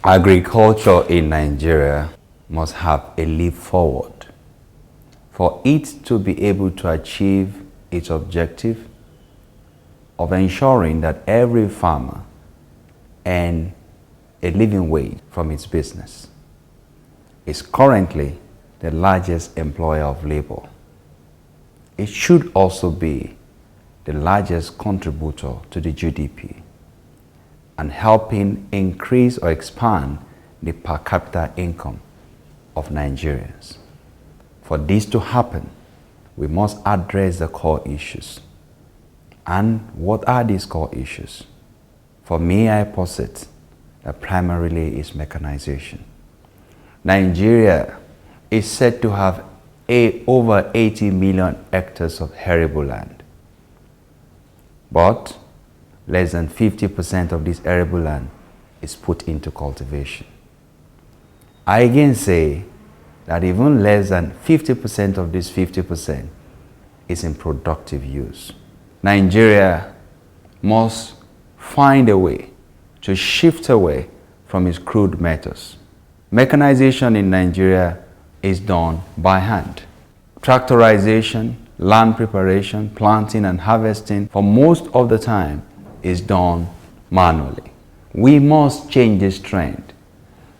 Agriculture in Nigeria must have a leap forward for it to be able to achieve its objective of ensuring that every farmer earns a living wage from its business. It's currently the largest employer of labor. It should also be the largest contributor to the GDP and helping increase or expand the per capita income of Nigerians. For this to happen, we must address the core issues. And what are these core issues? For me, I posit that primarily is mechanization. Nigeria is said to have over 80 million hectares of arable land. But less than 50% of this arable land is put into cultivation. I again say that even less than 50% of this 50% is in productive use. Nigeria must find a way to shift away from its crude methods. Mechanization in Nigeria is done by hand. Tractorization, land preparation, planting and harvesting for most of the time is done manually. We must change this trend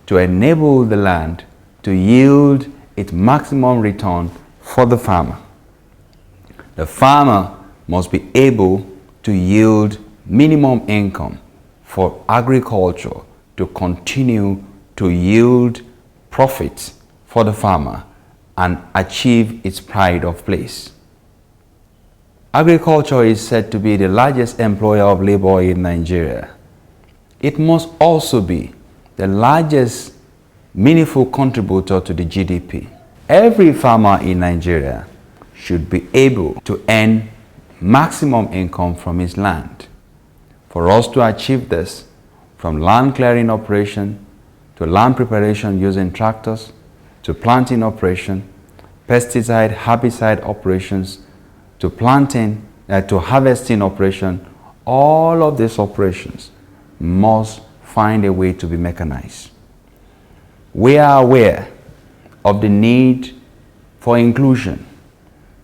to enable the land to yield its maximum return for the farmer. The farmer must be able to yield minimum income for agriculture to continue to yield profits for the farmer and achieve its pride of place. Agriculture is said to be the largest employer of labor in Nigeria. It must also be the largest meaningful contributor to the GDP. Every farmer in Nigeria should be able to earn maximum income from his land. For us to achieve this, from land clearing operation to land preparation using tractors, to planting operation, pesticide, herbicide operations, to planting, to harvesting operation, all of these operations must find a way to be mechanized. We are aware of the need for inclusion.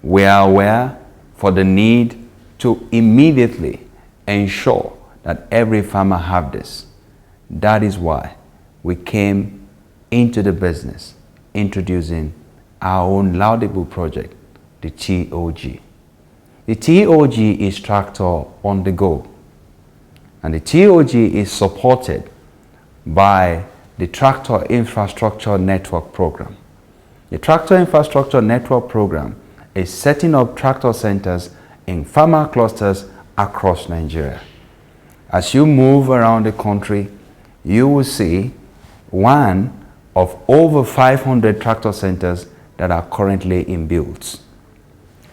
We are aware for the need to immediately ensure that every farmer have this. That is why we came into the business introducing our own laudable project, the TOG. The TOG is Tractor on the Go, and the TOG is supported by the Tractor Infrastructure Network Program. The Tractor Infrastructure Network Program is setting up tractor centers in farmer clusters across Nigeria. As you move around the country, you will see one of over 500 tractor centers that are currently in builds.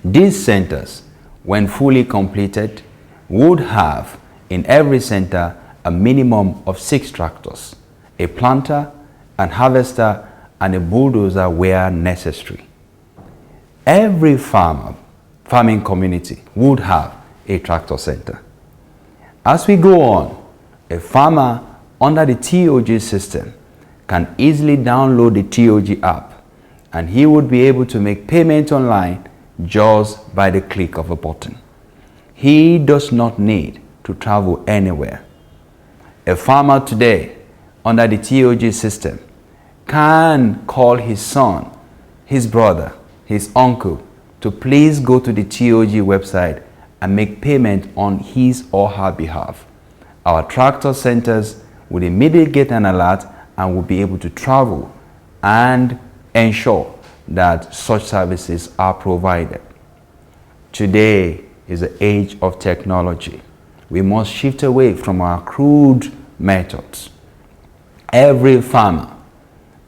These centers, when fully completed, would have in every center a minimum of 6 tractors, a planter, an harvester, and a bulldozer where necessary. Every farming community would have a tractor center. As we go on, a farmer under the TOG system can easily download the TOG app, and he would be able to make payment online just by the click of a button. He does not need to travel anywhere. A farmer today under the TOG system can call his son, his brother, his uncle to please go to the TOG website and make payment on his or her behalf. Our tractor centers will immediately get an alert and will be able to travel and ensure that such services are provided. Today is the age of technology. We must shift away from our crude methods. Every farmer,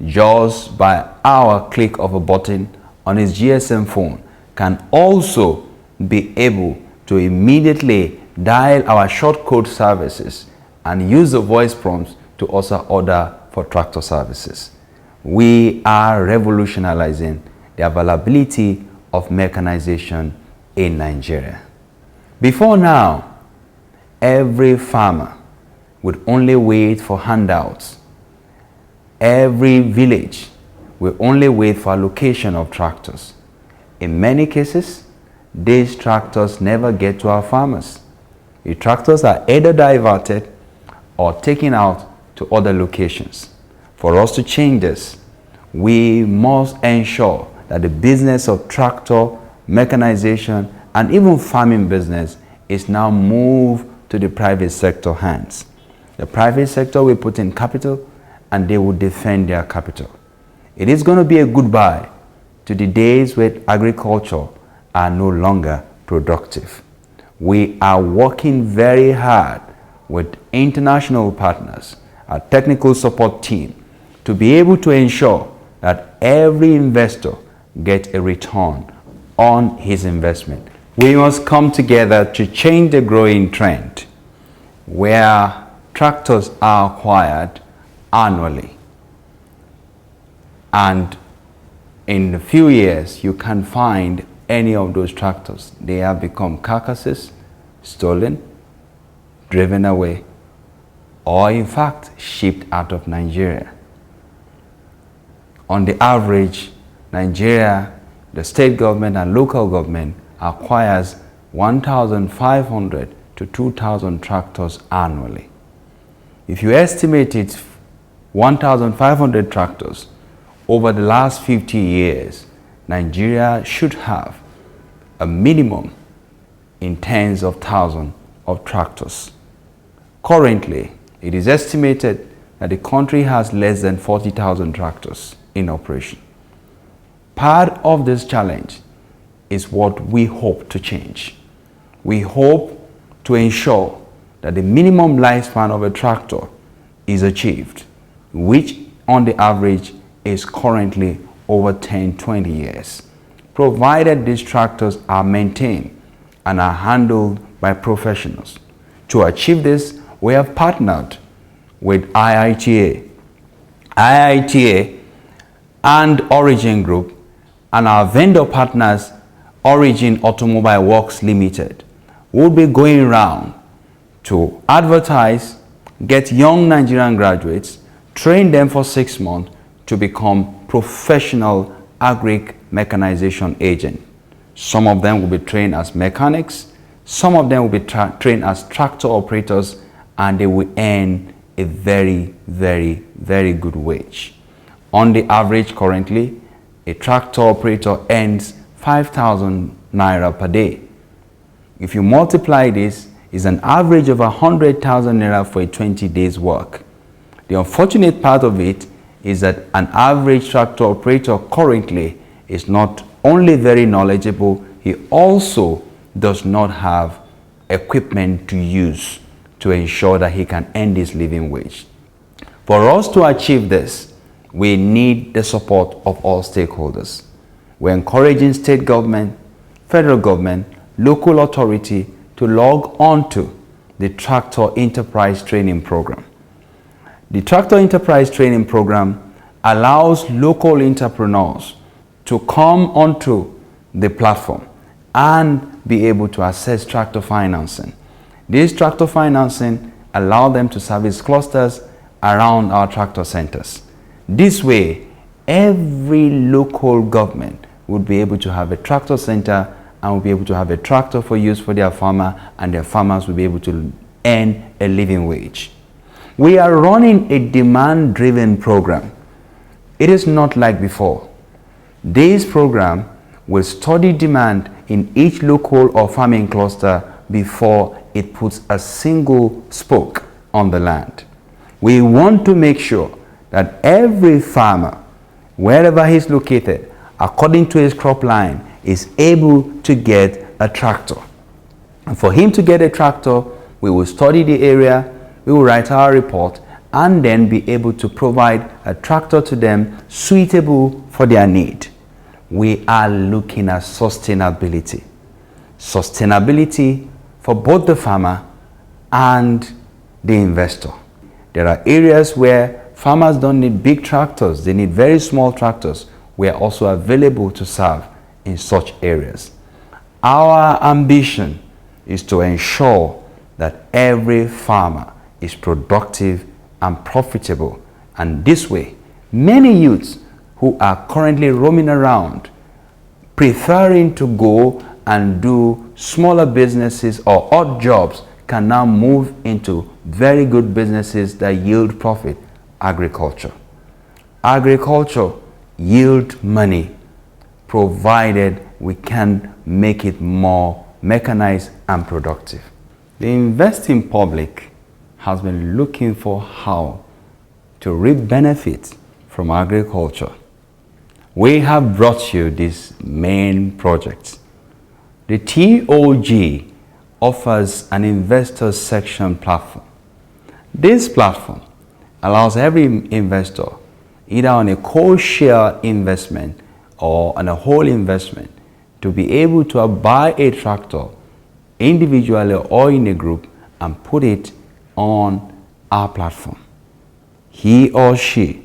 just by our click of a button on his GSM phone, can also be able to immediately dial our short code services and use the voice prompts to also order for tractor services. We are revolutionizing the availability of mechanization in Nigeria. Before now, every farmer would only wait for handouts Every village will only wait for allocation of tractors. In many cases, these tractors never get to our farmers. The tractors are either diverted or taken out to other locations. For us to change this, we must ensure that the business of tractor, mechanization, and even farming business is now moved to the private sector hands. The private sector will put in capital and they will defend their capital. It is going to be a goodbye to the days where agriculture are no longer productive. We are working very hard with international partners, our technical support team, to be able to ensure that every investor gets a return on his investment. We must come together to change the growing trend where tractors are acquired annually, and in a few years you can't find any of those tractors. They have become carcasses, stolen, driven away, or in fact shipped out of Nigeria. On the average, Nigeria, the state government and local government acquires 1,500 to 2,000 tractors annually. If you estimate it 1,500 tractors over the last 50 years, Nigeria should have a minimum in tens of thousands of tractors. Currently, it is estimated that the country has less than 40,000 tractors in operation. Part of this challenge is what we hope to change. We hope to ensure that the minimum lifespan of a tractor is achieved, which on the average is currently over 10-20 years, provided these tractors are maintained and are handled by professionals. To achieve this, we have partnered with IITA and Origin Group and our vendor partners, Origin Automobile Works Limited, will be going around to advertise, get young Nigerian graduates, train them for 6 months to become professional agri mechanization agents. Some of them will be trained as mechanics, some of them will be trained as tractor operators, and they will earn a very, very, very good wage. On the average currently, a tractor operator earns 5,000 naira per day. If you multiply this, it's an average of 100,000 naira for a 20 days work. The unfortunate part of it is that an average tractor operator currently is not only very knowledgeable, he also does not have equipment to use to ensure that he can earn this living wage. For us to achieve this, we need the support of all stakeholders. We're encouraging state government, federal government, local authority to log on to the Tractor Enterprise Training Program. The Tractor Enterprise Training Program allows local entrepreneurs to come onto the platform and be able to access tractor financing. This tractor financing allows them to service clusters around our tractor centers. This way, every local government would be able to have a tractor center and will be able to have a tractor for use for their farmer, and their farmers will be able to earn a living wage. We are running a demand-driven program. It is not like before. This program will study demand in each local or farming cluster before it puts a single spoke on the land. We want to make sure that every farmer, wherever he's located, according to his crop line, is able to get a tractor. And for him to get a tractor, we will study the area, we will write our report, and then be able to provide a tractor to them suitable for their need. We are looking at sustainability. Sustainability for both the farmer and the investor. There are areas where farmers don't need big tractors, they need very small tractors. We are also available to serve in such areas. Our ambition is to ensure that every farmer is productive and profitable, and this way Many youths who are currently roaming around preferring to go and do smaller businesses or odd jobs can now move into very good businesses that yield profit. Agriculture. Agriculture yield money provided we can make it more mechanized and productive. The investing public has been looking for how to reap benefits from agriculture. We have brought you these main projects. The TOG offers an investor section platform. This platform allows every investor, either on a co-share investment or on a whole investment, to be able to buy a tractor individually or in a group and put it on our platform. He or she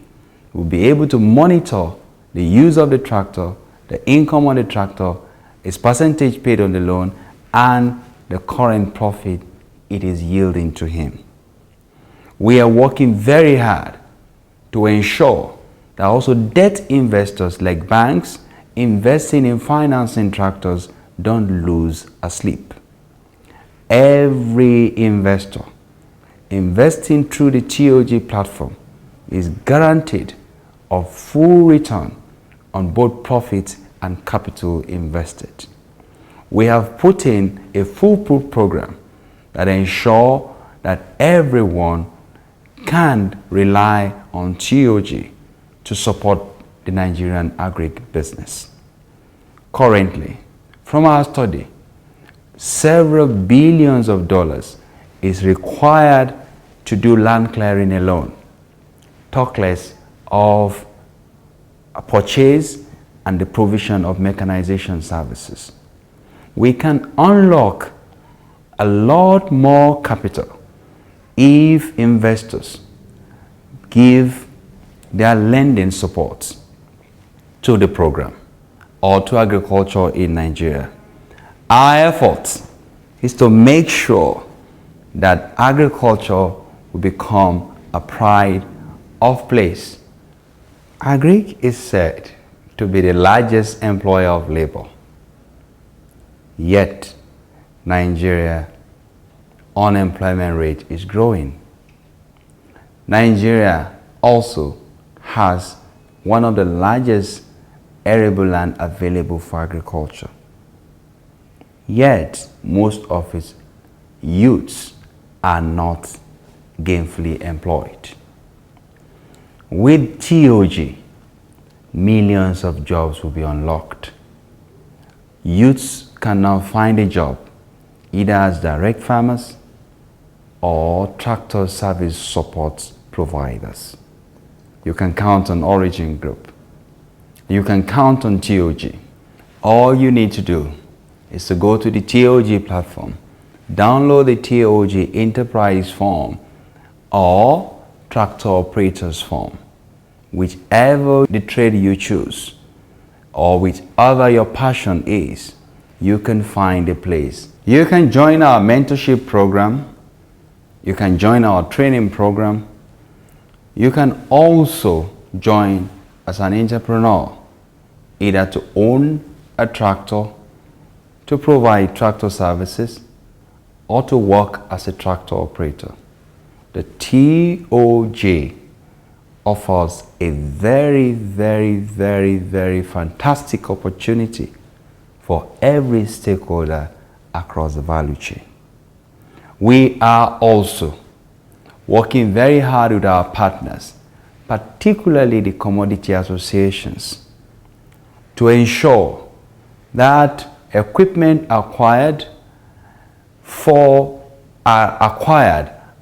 will be able to monitor the use of the tractor, the income on the tractor, its percentage paid on the loan, and the current profit it is yielding to him. We are working very hard to ensure that also debt investors like banks investing in financing tractors don't lose sleep. Every investor investing through the TOG platform is guaranteed a full return on both profits and capital invested. We have put in a foolproof program that ensures that everyone can rely on TOG to support the Nigerian agribusiness. Currently, from our study, several billions of dollars is required to do land clearing alone, talk less of a purchase and the provision of mechanization services. We can unlock a lot more capital if investors give their lending support to the program or to agriculture in Nigeria. Our effort is to make sure that agriculture will become a pride of place. Agric is said to be the largest employer of labor. Yet, Nigeria unemployment rate is growing. Nigeria also has one of the largest arable land available for agriculture. Yet, most of its youths are not gainfully employed. With TOG, millions of jobs will be unlocked. Youths can now find a job either as direct farmers or tractor service support providers. You can count on Origin Group. You can count on TOG. All you need to do is to go to the TOG platform, download the TOG enterprise form or tractor operators form, whichever the trade you choose or whichever your passion is, you can find a place. You can join our mentorship program. You can join our training program. You can also join as an entrepreneur, either to own a tractor, to provide tractor services, or to work as a tractor operator. The TOG offers a very, very, very, very fantastic opportunity for every stakeholder across the value chain. We are also working very hard with our partners, particularly the commodity associations, to ensure that equipment acquired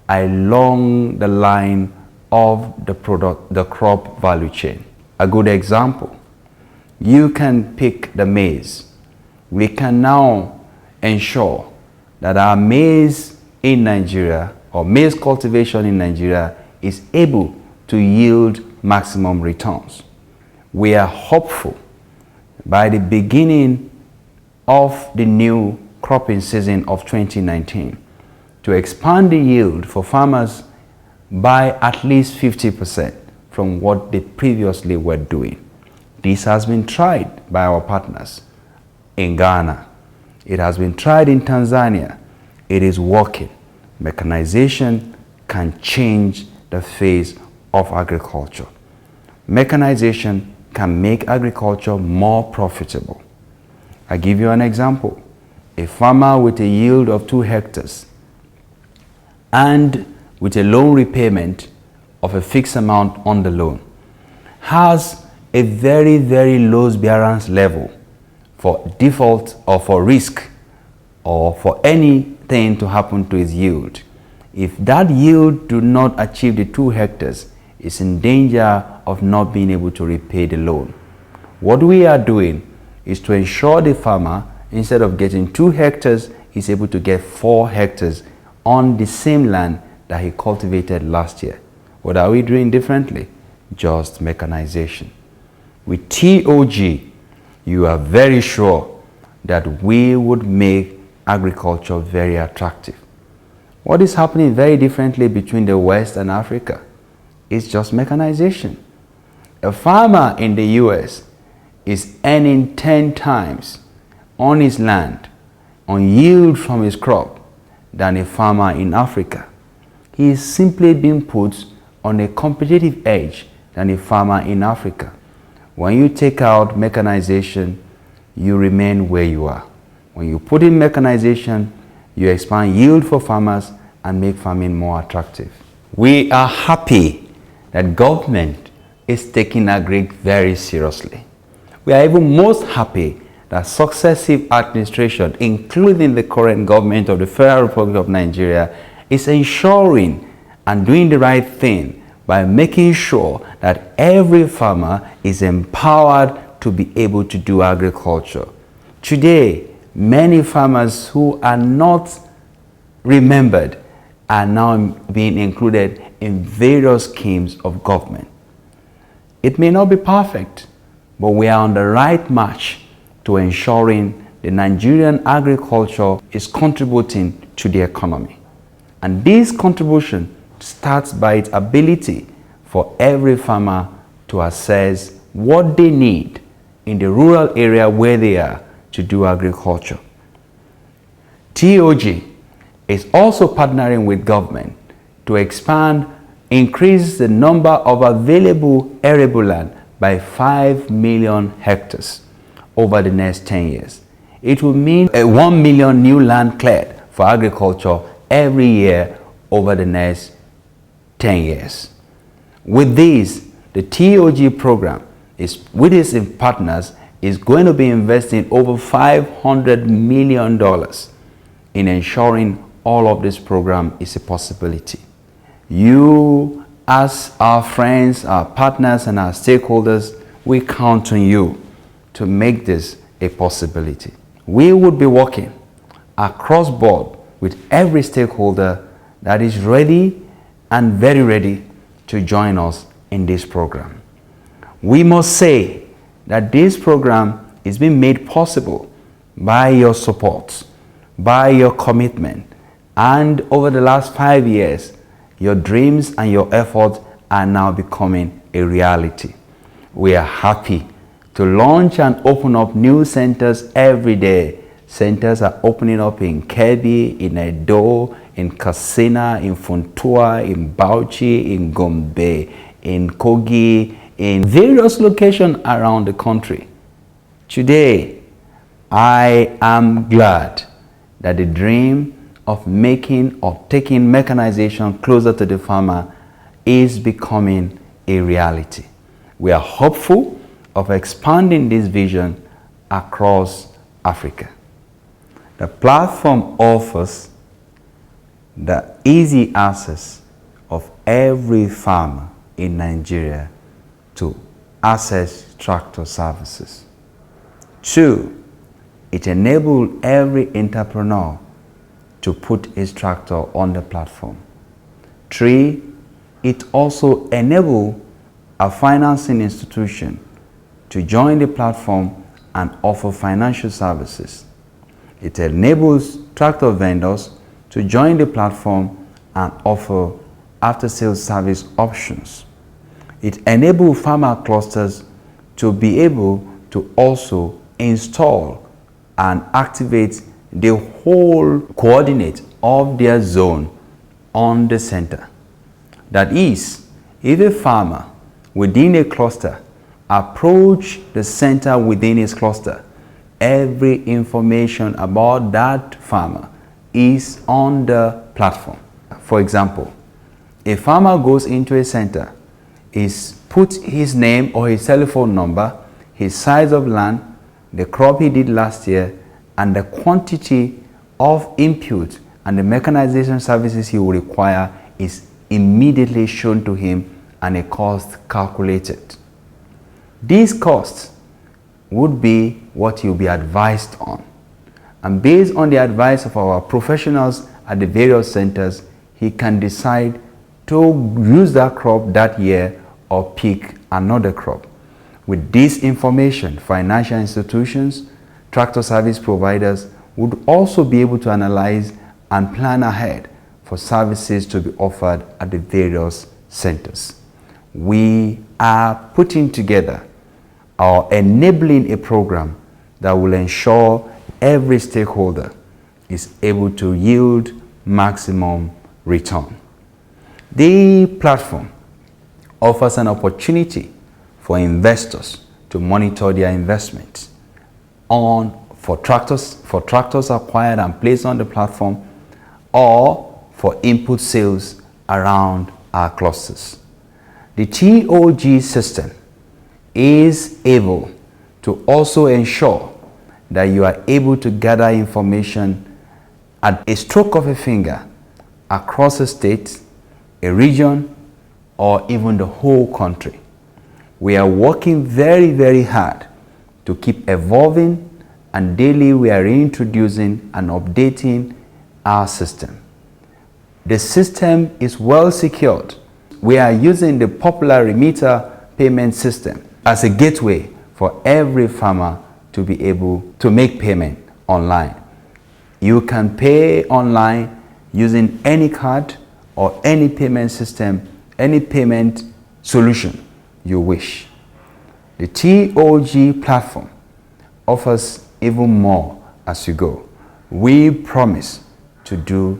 along the line of the crop value chain. A good example, you can pick the maize. We can now ensure that our maize in Nigeria or maize cultivation in Nigeria is able to yield maximum returns. We are hopeful by the beginning of the new cropping season of 2019 to expand the yield for farmers by at least 50%. from what they previously were doing. This has been tried by our partners in Ghana. It has been tried in Tanzania. It is working. Mechanization can change the face of agriculture. Mechanization can make agriculture more profitable. I give you an example. A farmer with a yield of 2 hectares and with a loan repayment of a fixed amount on the loan has a very, very low bearance level for default or for risk or for anything to happen to his yield. If that yield do not achieve the 2 hectares, it's in danger of not being able to repay the loan. What we are doing is to ensure the farmer, instead of getting 2 hectares, is able to get 4 hectares on the same land that he cultivated last year. What are we doing differently? Just mechanization. With TOG, you are very sure that we would make agriculture very attractive. What is happening very differently between the West and Africa is just mechanization. A farmer in the US is earning 10 times on his land, on yield from his crop, than a farmer in Africa. He is simply being put on a competitive edge than a farmer in Africa. When you take out mechanization, you remain where you are. When you put in mechanization, you expand yield for farmers and make farming more attractive. We are happy that government is taking agric very seriously. We are even most happy that successive administration, including the current government of the Federal Republic of Nigeria, is ensuring and doing the right thing by making sure that every farmer is empowered to be able to do agriculture. Today, many farmers who are not remembered are now being included in various schemes of government. It may not be perfect, but we are on the right march to ensuring the Nigerian agriculture is contributing to the economy. And this contribution starts by its ability for every farmer to assess what they need in the rural area where they are to do agriculture. TOG is also partnering with government to increase the number of available arable land by 5 million hectares over the next 10 years. It will mean 1 million new land cleared for agriculture every year over the next 10 years. With this, the TOG program with its partners is going to be investing over $500 million in ensuring all of this program is a possibility. You, as our friends, our partners, and our stakeholders, we count on you to make this a possibility. We would be working across board with every stakeholder that is ready and very ready to join us in this program. We must say that this program is being made possible by your support, by your commitment, and over the last 5 years, your dreams and your efforts are now becoming a reality. We are happy to launch and open up new centers every day. Centers are opening up in Kebbi, in Edo, in Katsina, in Funtua, in Bauchi, in Gombe, in Kogi, in various locations around the country. Today, I am glad that the dream of making or taking mechanization closer to the farmer is becoming a reality. We are hopeful of expanding this vision across Africa. The platform offers the easy access of every farmer in Nigeria to access tractor services. 2, it enables every entrepreneur to put his tractor on the platform. 3, it also enables a financing institution to join the platform and offer financial services. It enables tractor vendors to join the platform and offer after-sales service options. It enables farmer clusters to be able to also install and activate the whole coordinate of their zone on the center. That is, if a farmer within a cluster approach the center within his cluster, every information about that farmer is on the platform. For example, a farmer goes into a center, puts his name or his telephone number, his size of land, the crop he did last year, and the quantity of input and the mechanization services he will require is immediately shown to him and a cost calculated. These costs would be what you'll be advised on. And based on the advice of our professionals at the various centers, he can decide to use that crop that year or pick another crop. With this information, financial institutions, tractor service providers would also be able to analyze and plan ahead for services to be offered at the various centers. We are putting together or enabling a program that will ensure every stakeholder is able to yield maximum return. The platform offers an opportunity for investors to monitor their investments for tractors acquired and placed on the platform, or for input sales around our clusters. The TOG system is able to also ensure that you are able to gather information at a stroke of a finger across a state, a region, or even the whole country. We are working very, very hard to keep evolving, and daily we are reintroducing and updating our system. The system is well secured. We are using the popular remitter payment system as a gateway for every farmer to be able to make payment online. You can pay online using any card or any payment system, any payment solution you wish. The TOG platform offers even more as you go. We promise to do